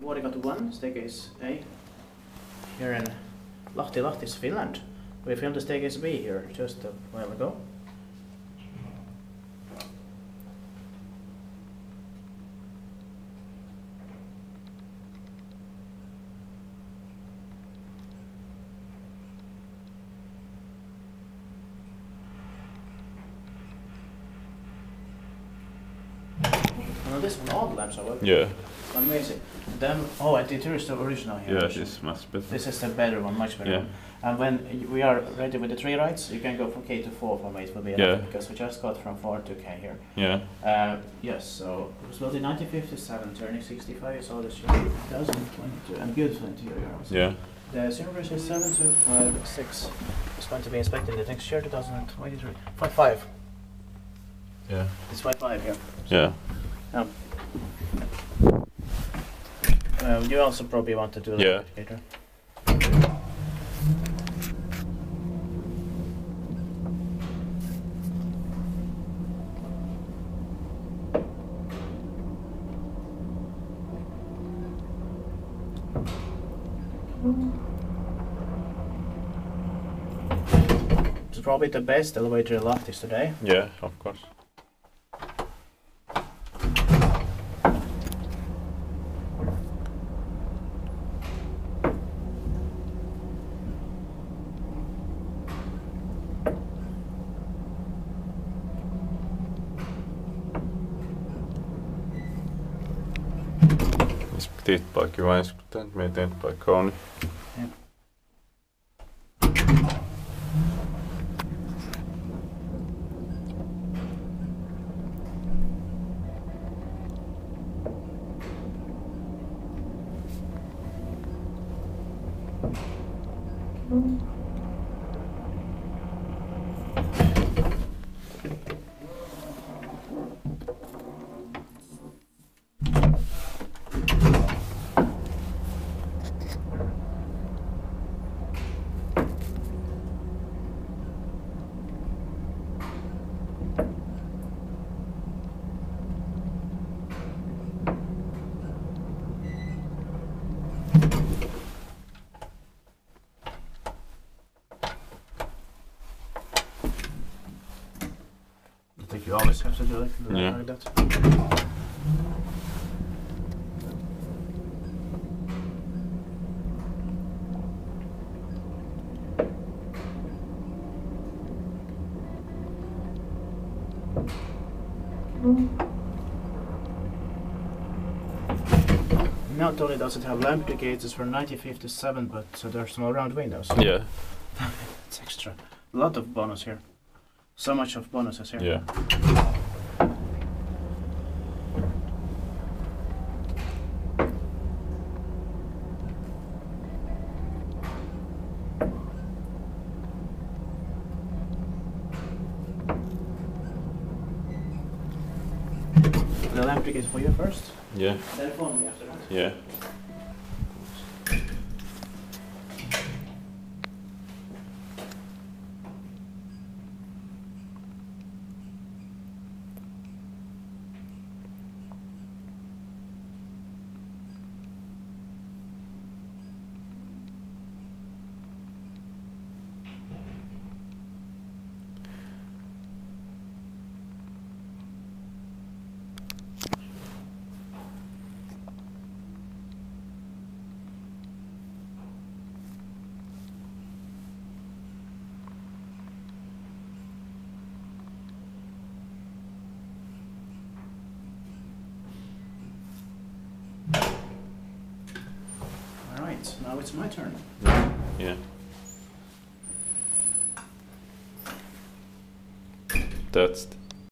Vuorikatu 1, staircase A, here in Lahti, Finland. We filmed the staircase B here just a while ago. Oh, this one, all the lamps are working. Yeah. Amazing. Then, oh, and the interior is the original here. Yeah, this must be. This is the better one, much better Yeah. one. And when we are ready with the 3 rides, you can go from K to 4 from 8 will be enough, because we just got from 4 to K here. Yeah. Yes, so it was built in 1957, turning 65 years old this year, 2022, and beautiful interior also. Yeah. The serial version is 7256. It's going to be inspected the next year, 2023. 55. Yeah. It's 55 here. Yeah. You also probably want to do the indicator. It's probably the best elevator in Lahti today. Yeah, of course. Tittpaikki vain iskuttaa, me tittpaikka on. Yep. I think you always have to do like that. Not only does it have lamp indicators for 1957, but there are small round windows. Yeah. It's extra. A lot of bonus here. So much of bonuses here. Yeah. The lamp indicator for you first. Yeah. Then phone me after that. Yeah. Alright, now it's my turn. Yeah. That's